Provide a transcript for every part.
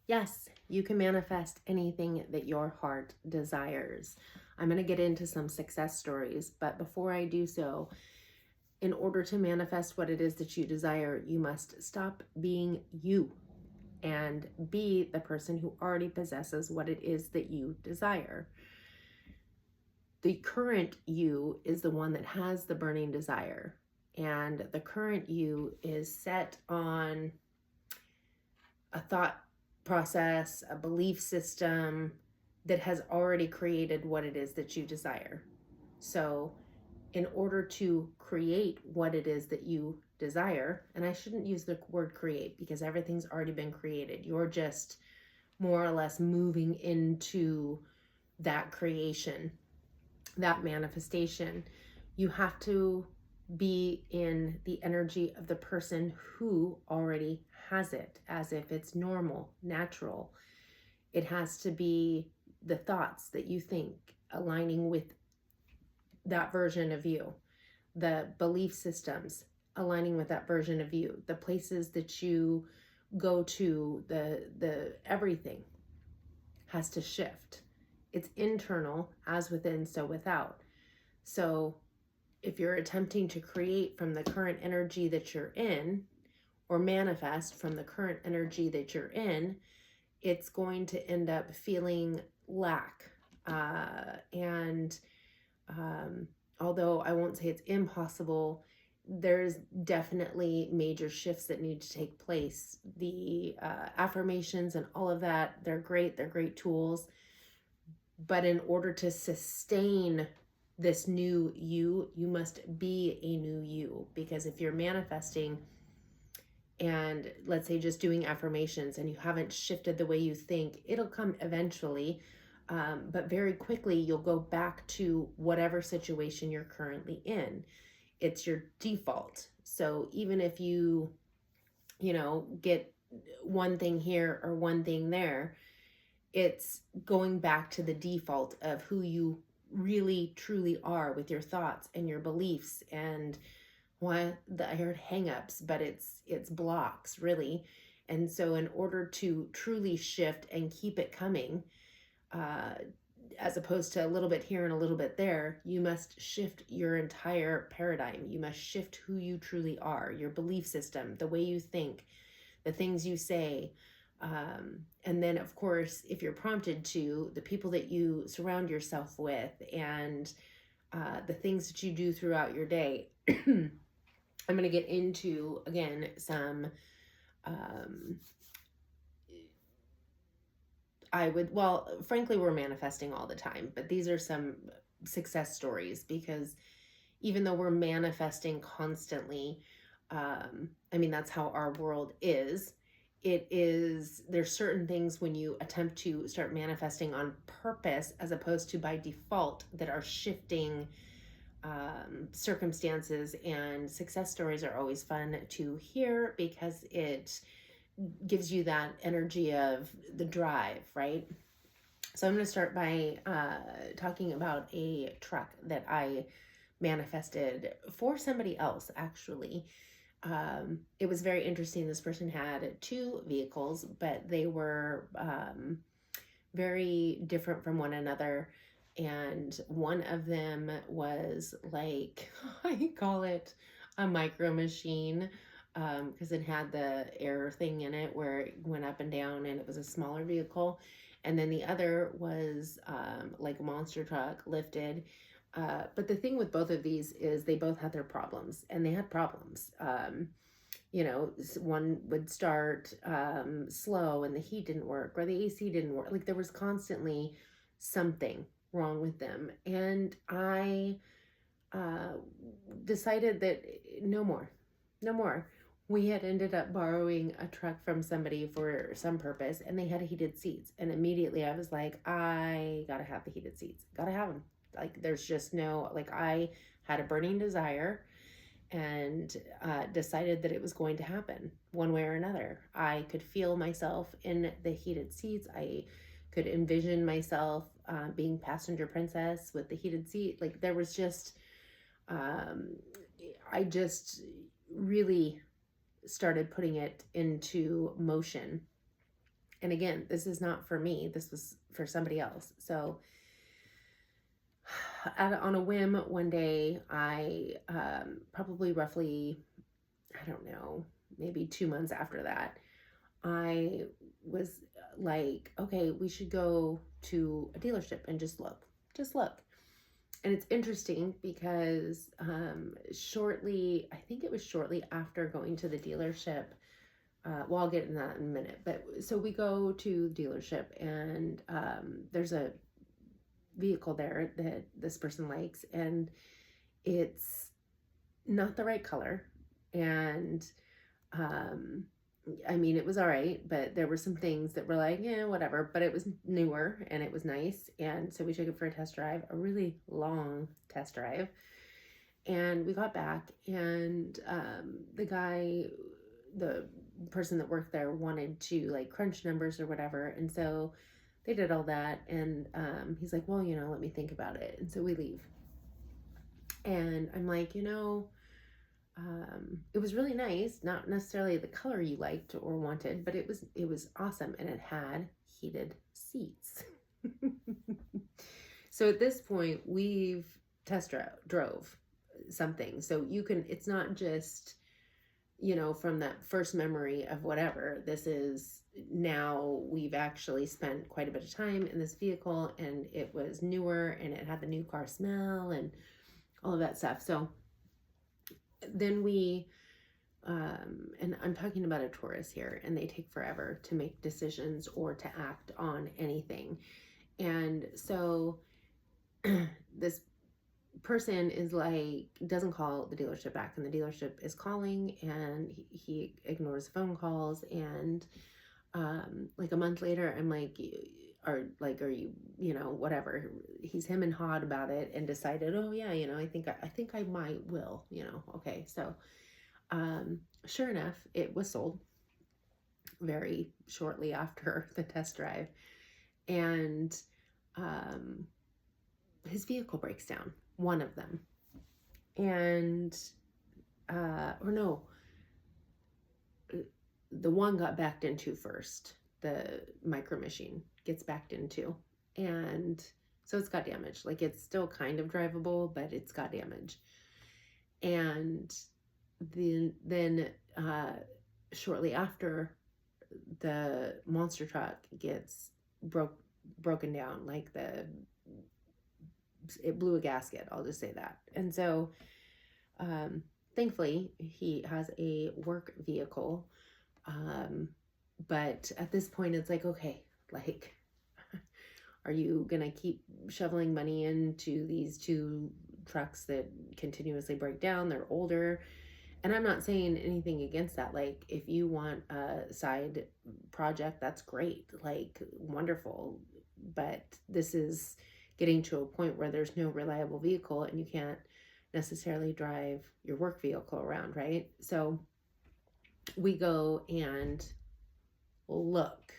Yes, you can manifest anything that your heart desires. I'm going to get into some success stories, but before I do so, in order to manifest what it is that you desire, you must stop being you and be the person who already possesses what it is that you desire. The current you is the one that has the burning desire, and the current you is set on a thought process, a belief system that has already created what it is that you desire. So, in order to create what it is that you desire, and I shouldn't use the word create because everything's already been created, you're just more or less moving into that creation, that manifestation. You have to be in the energy of the person who already has it, as if it's normal, natural. It has to be the thoughts that you think aligning with that version of you, the belief systems aligning with that version of you, the places that you go to, the everything has to shift. It's internal, as within, so without. So if you're attempting to create from the current energy that you're in, or manifest from the current energy that you're in, it's going to end up feeling lack. And although I won't say it's impossible, there's definitely major shifts that need to take place. The affirmations and all of that, they're great tools. But in order to sustain this new you, you must be a new you. Because if you're manifesting and let's say just doing affirmations and you haven't shifted the way you think, it'll come eventually. But very quickly, you'll go back to whatever situation you're currently in. It's your default. So even if you get one thing here or one thing there, it's going back to the default of who you really truly are with your thoughts and your beliefs. And I heard hangups, but it's blocks really. And so in order to truly shift and keep it coming, as opposed to a little bit here and a little bit there, you must shift your entire paradigm. You must shift who you truly are, your belief system, the way you think, the things you say. And then, of course, if you're prompted to, the people that you surround yourself with and the things that you do throughout your day. I'm going to get into, again, some frankly, we're manifesting all the time, but these are some success stories because even though we're manifesting constantly, that's how our world is. There's certain things when you attempt to start manifesting on purpose as opposed to by default that are shifting circumstances, and success stories are always fun to hear because it gives you that energy of the drive, right? So I'm going to start by talking about a truck that I manifested for somebody else, actually. It was very interesting. This person had two vehicles, but they were very different from one another. And one of them was like, I call it a micro machine, because it had the air thing in it where it went up and down, and it was a smaller vehicle. And then the other was like a monster truck lifted. But the thing with both of these is they both had their problems, and they had problems. One would start slow and the heat didn't work, or the AC didn't work. Like there was constantly something wrong with them. And I decided that no more. We had ended up borrowing a truck from somebody for some purpose, and they had heated seats. And immediately I was like, I gotta have the heated seats. Gotta have them. Like there's just no, like I had a burning desire and decided that it was going to happen one way or another. I could feel myself in the heated seats. I could envision myself being passenger princess with the heated seat. Like there was just, I just really started putting it into motion. And again, this is not for me. This was for somebody else. So on a whim, one day, I probably roughly, I don't know, maybe 2 months after that, I was like, okay, we should go to a dealership and just look. Just look. And it's interesting because shortly, I think it was shortly after going to the dealership, well, I'll get in that in a minute. But so we go to the dealership, and there's a vehicle there that this person likes, and it's not the right color. And I mean, it was all right, but there were some things that were like, yeah, whatever. But it was newer and it was nice. And so we took it for a test drive, a really long test drive. And we got back, and the person that worked there wanted to like crunch numbers or whatever. And so they did all that. And he's like, well, let me think about it. And so we leave. And I'm like, it was really nice, not necessarily the color you liked or wanted, but it was awesome, and it had heated seats. So at this point, we've test drove something. So it's not just, from that first memory of whatever. This is now we've actually spent quite a bit of time in this vehicle, and it was newer, and it had the new car smell and all of that stuff. So then and I'm talking about a Taurus here, and they take forever to make decisions or to act on anything. And so this person is like, doesn't call the dealership back, and the dealership is calling, and he ignores phone calls. And like a month later, I'm like, are you, whatever. He's him and hawed about it, and decided, oh yeah, I think I might will, okay. So sure enough, it was sold very shortly after the test drive. And his vehicle breaks down, one of them. And or no, the one got backed into first. The micro machine gets backed into, and so it's got damage. Like, it's still kind of drivable, but it's got damage. And then shortly after, the monster truck gets broken down. Like, it blew a gasket, I'll just say that. And so thankfully he has a work vehicle, but at this point it's like, okay, like, are you gonna keep shoveling money into these two trucks that continuously break down? They're older. And I'm not saying anything against that. Like, if you want a side project, that's great, like, wonderful. But this is getting to a point where there's no reliable vehicle, and you can't necessarily drive your work vehicle around, right? So we go and look.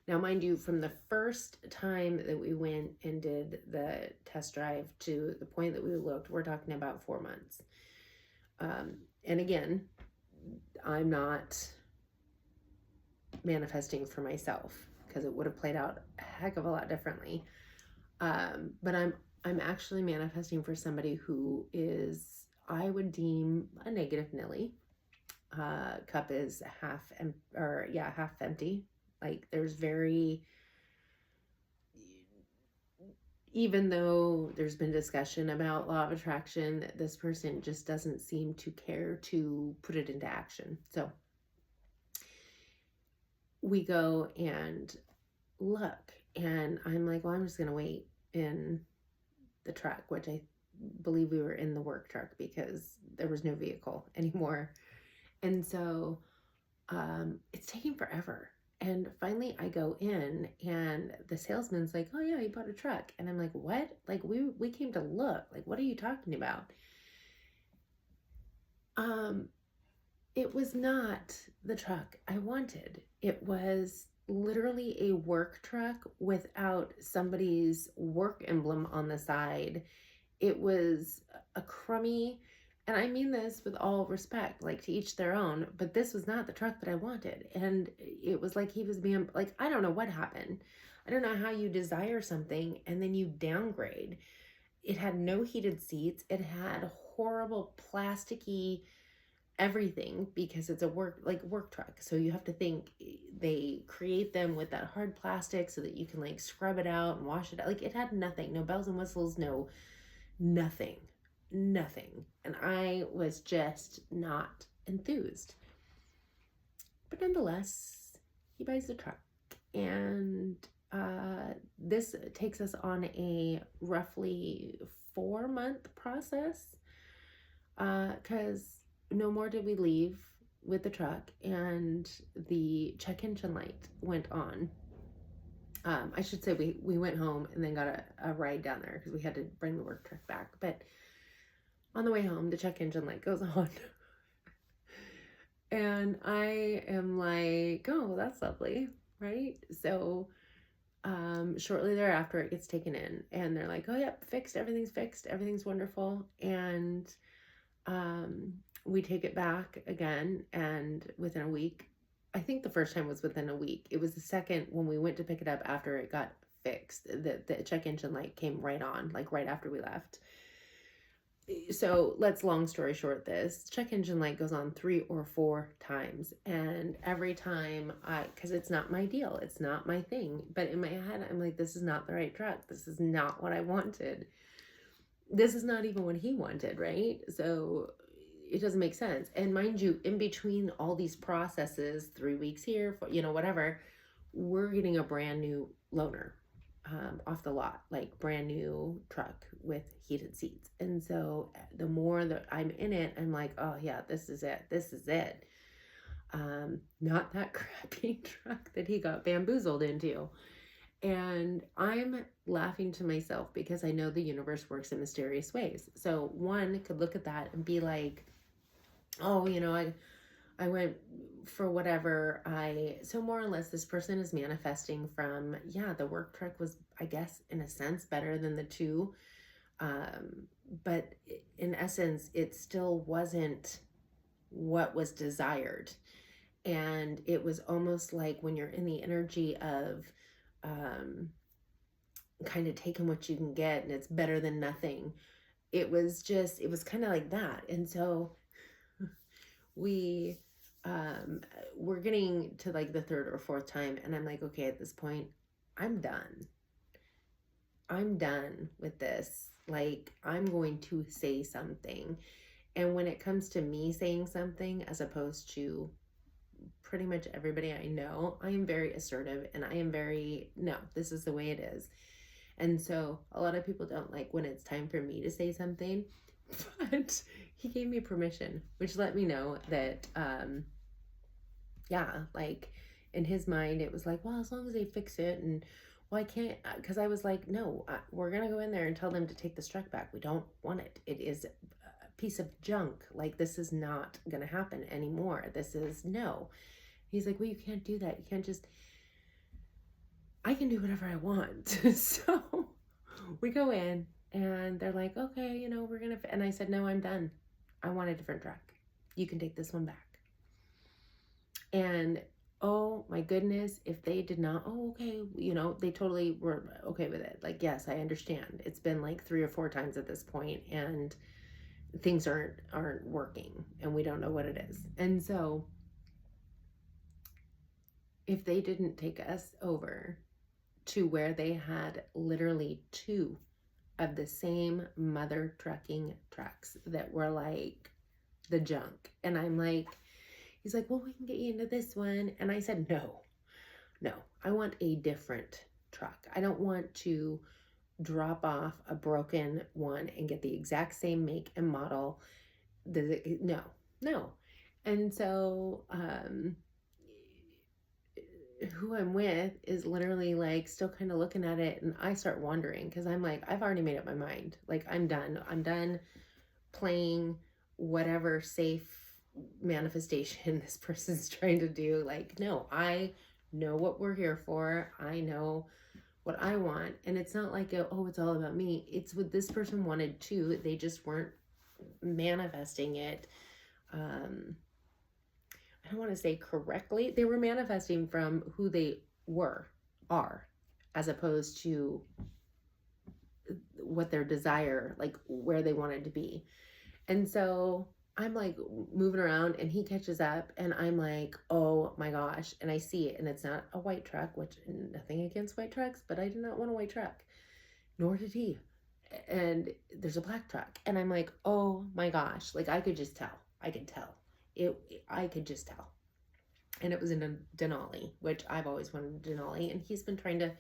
Now, mind you, from the first time that we went and did the test drive to the point that we looked, we're talking about 4 months. And again, I'm not manifesting for myself, because it would have played out a heck of a lot differently. But I'm actually manifesting for somebody who is, I would deem, a negative Nelly. Cup is half empty. Like, there's even though there's been discussion about law of attraction, this person just doesn't seem to care to put it into action. So we go and look, and I'm like, well, I'm just going to wait in the truck, which I believe we were in the work truck, because there was no vehicle anymore. And so it's taking forever. And finally I go in, and the salesman's like, oh yeah, you bought a truck. And I'm like, what? Like, we came to look. Like, what are you talking about? It was not the truck I wanted. It was literally a work truck without somebody's work emblem on the side. It was a crummy And I mean this with all respect, like to each their own, but this was not the truck that I wanted. And it was like he was being like, I don't know what happened. I don't know how you desire something and then you downgrade. It had no heated seats. It had horrible plasticky everything because it's a work truck. So you have to think they create them with that hard plastic so that you can like scrub it out and wash it out. Like it had nothing, no bells and whistles, no nothing. And I was just not enthused. But nonetheless, he buys the truck, and this takes us on a roughly 4-month process, because no more did we leave with the truck, and the check engine light went on. I should say we went home and then got a ride down there because we had to bring the work truck back. But on the way home, the check engine light goes on. And I am like, oh, that's lovely, right? So shortly thereafter, it gets taken in. And they're like, oh, yep, fixed. Everything's wonderful. And we take it back again. And within a week, I think the first time was within a week. It was the second when we went to pick it up after it got fixed. The check engine light came right on, like right after we left. So let's long story short this. Check engine light goes on 3 or 4 times. And every time because it's not my deal. It's not my thing. But in my head, I'm like, this is not the right truck. This is not what I wanted. This is not even what he wanted, right? So it doesn't make sense. And mind you, in between all these processes, 3 weeks here, whatever, we're getting a brand new loaner off the lot, like brand new truck with heated seats. And so the more that I'm in it, I'm like, oh yeah, this is it. Not that crappy truck that he got bamboozled into. And I'm laughing to myself because I know the universe works in mysterious ways. So one could look at that and be like, oh, I went for whatever. So more or less this person is manifesting from, yeah, the work truck was, I guess, in a sense better than the two. But in essence, it still wasn't what was desired. And it was almost like when you're in the energy of kind of taking what you can get and it's better than nothing. It was kind of like that. And so we're getting to like the 3rd or 4th time, and I'm like, okay, at this point, I'm done with this. Like, I'm going to say something. And when it comes to me saying something, as opposed to pretty much everybody I know, I am very assertive, and I am very, no, this is the way it is. And so a lot of people don't like when it's time for me to say something, but he gave me permission, which let me know that, yeah, like in his mind, it was like, well, as long as they fix it, and well, I can't, because I was like, no, we're going to go in there and tell them to take this truck back. We don't want it. It is a piece of junk. Like, this is not going to happen anymore. This is no. He's like, well, you can't do that. You can't just, I can do whatever I want. So we go in and they're like, okay, we're going to, and I said, no, I'm done. I want a different truck. You can take this one back. And oh my goodness, if they did not, oh, okay, they totally were okay with it. Like, yes, I understand. It's been like 3 or 4 times at this point, and things aren't working, and we don't know what it is. And so if they didn't take us over to where they had literally 2 of the same mother trucking trucks that were like the junk, and I'm like, he's like, well, we can get you into this one. And I said, no, I want a different truck. I don't want to drop off a broken one and get the exact same make and model. No. And so, who I'm with is literally like still kind of looking at it, and I start wondering because I'm like, I've already made up my mind. Like, I'm done playing whatever safe manifestation this person's trying to do. Like, no, I know what we're here for. I know what I want. And it's not like, oh, it's all about me. It's what this person wanted too. They just weren't manifesting it, I don't want to say correctly. They were manifesting from who they are, as opposed to what their desire, like where they wanted to be. And so I'm like moving around and he catches up and I'm like, oh my gosh. And I see it and it's not a white truck, which nothing against white trucks, but I did not want a white truck, nor did he. And there's a black truck and I'm like, oh my gosh. Like I could just tell. I could tell. I could just tell. And it was in a Denali, which I've always wanted a Denali, and he's been trying to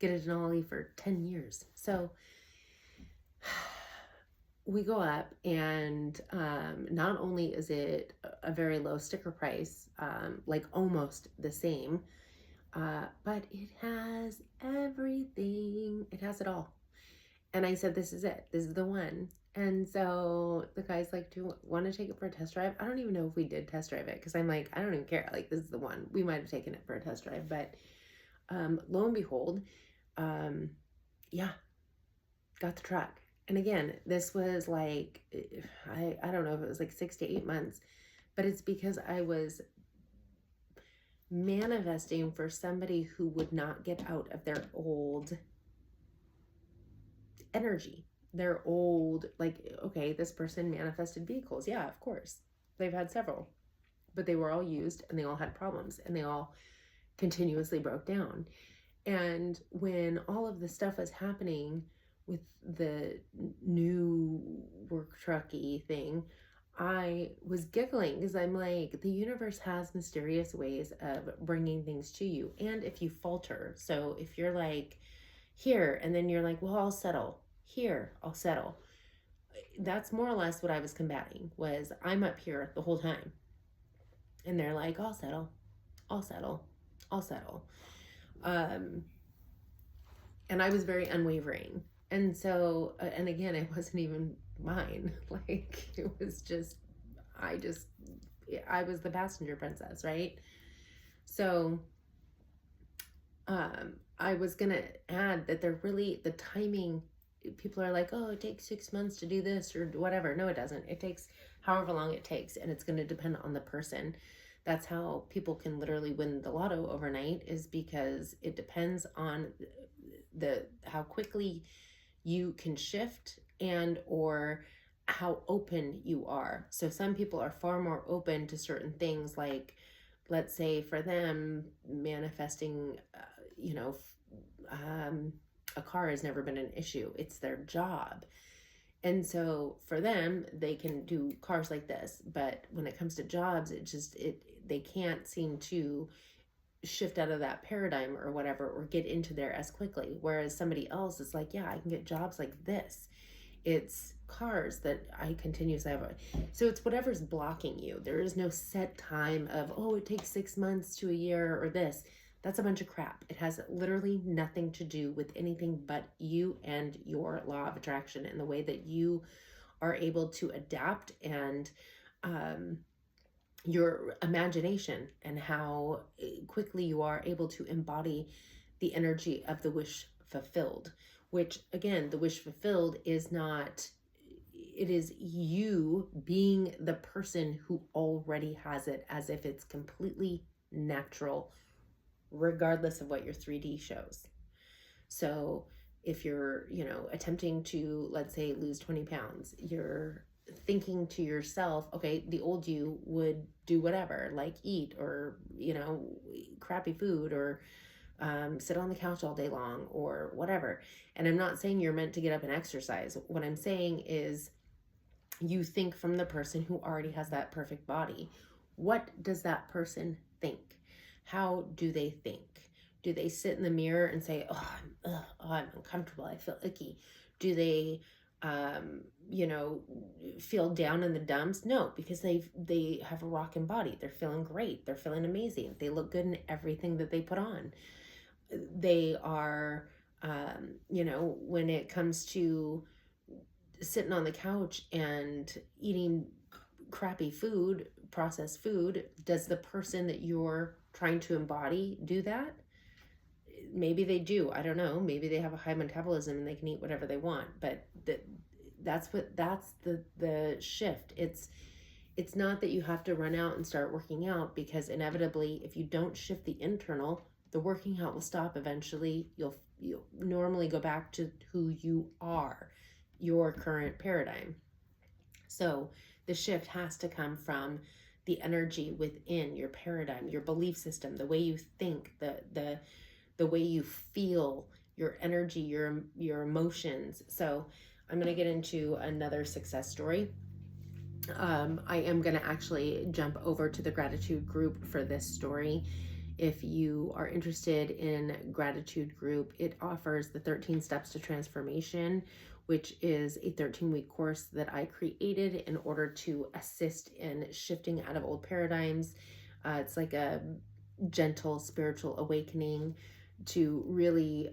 get a Denali for 10 years. So we go up and not only is it a very low sticker price, like almost the same, but it has everything. It has it all. And I said, this is it. This is the one. And so the guy's like, do you want to take it for a test drive? I don't even know if we did test drive it because I'm like, I don't even care. Like, this is the one. We might have taken it for a test drive. But lo and behold, yeah, got the truck. And again, this was like, I don't know if it was like 6 to 8 months, but it's because I was manifesting for somebody who would not get out of their old energy, their old, like, okay, this person manifested vehicles. Yeah, of course. They've had several, but they were all used and they all had problems and they all continuously broke down. And when all of the stuff was happening with the new work trucky thing, I was giggling because I'm like, the universe has mysterious ways of bringing things to you. And if you falter, so if you're like, here, and then you're like, well, I'll settle. Here, I'll settle. That's more or less what I was combating, was I'm up here the whole time. And they're like, I'll settle. I'll settle. I'll settle. And I was very unwavering. And so, and again, it wasn't even mine. Like, it was just, I was the passenger princess, right? So, I was going to add that they're really, the timing, people are like, oh, it takes 6 months to do this or whatever. No, it doesn't. It takes however long it takes, and it's going to depend on the person. That's how people can literally win the lotto overnight, is because it depends on how quickly you can shift and or how open you are. So some people are far more open to certain things, like, let's say for them, manifesting, a car has never been an issue. It's their job. And so for them, they can do cars like this. But when it comes to jobs, they can't seem to shift out of that paradigm or whatever, or get into there as quickly. Whereas somebody else is like, yeah, I can get jobs like this. It's cars that I continuously have. So it's whatever's blocking you. There is no set time of, oh, it takes 6 months to a year or this. That's a bunch of crap. It has literally nothing to do with anything but you and your law of attraction and the way that you are able to adapt, and your imagination, and how quickly you are able to embody the energy of the wish fulfilled. Which, again, the wish fulfilled is not, it is you being the person who already has it, as if it's completely natural, regardless of what your 3D shows. So if you're, attempting to, let's say, lose 20 pounds, you're thinking to yourself, okay, the old you would do whatever, like eat or, crappy food, or sit on the couch all day long or whatever. And I'm not saying you're meant to get up and exercise. What I'm saying is, you think from the person who already has that perfect body. What does that person think? How do they think? Do they sit in the mirror and say, I'm uncomfortable, I feel icky? Do they feel down in the dumps? No, because they have a rocking body. They're feeling great. They're feeling amazing. They look good in everything that they put on. They are, when it comes to sitting on the couch and eating crappy food, processed food, does the person that you're trying to embody do that? Maybe they do. I don't know. Maybe they have a high metabolism and they can eat whatever they want, but that's the shift. It's not that you have to run out and start working out, because inevitably, if you don't shift the internal, the working out will stop eventually. You'll normally go back to who you are, your current paradigm. So the shift has to come from the energy within your paradigm, your belief system, the way you think, the way you feel, your energy, your emotions. So I'm going to get into another success story. I am going to actually jump over to the gratitude group for this story. If you are interested in gratitude group, it offers the 13 steps to transformation, which is a 13-week course that I created in order to assist in shifting out of old paradigms. It's like a gentle spiritual awakening to really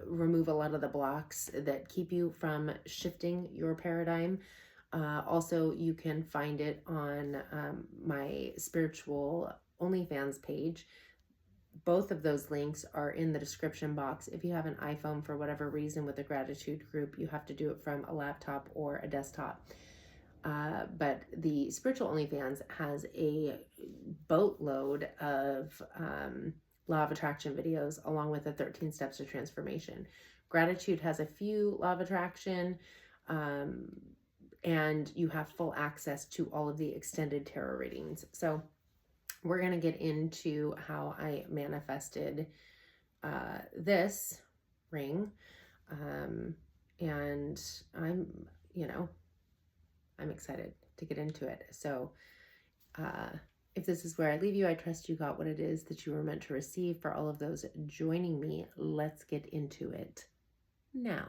remove a lot of the blocks that keep you from shifting your paradigm. Also, you can find it on my spiritual OnlyFans page. Both of those links are in the description box. If you have an iPhone for whatever reason with the gratitude group, you have to do it from a laptop or a desktop. But the spiritual OnlyFans has a boatload of law of attraction videos along with the 13 steps to transformation. Gratitude has a few law of attraction, and you have full access to all of the extended tarot readings. So we're going to get into how I manifested this ring. And I'm excited to get into it. So if this is where I leave you, I trust you got what it is that you were meant to receive. For all of those joining me, let's get into it now.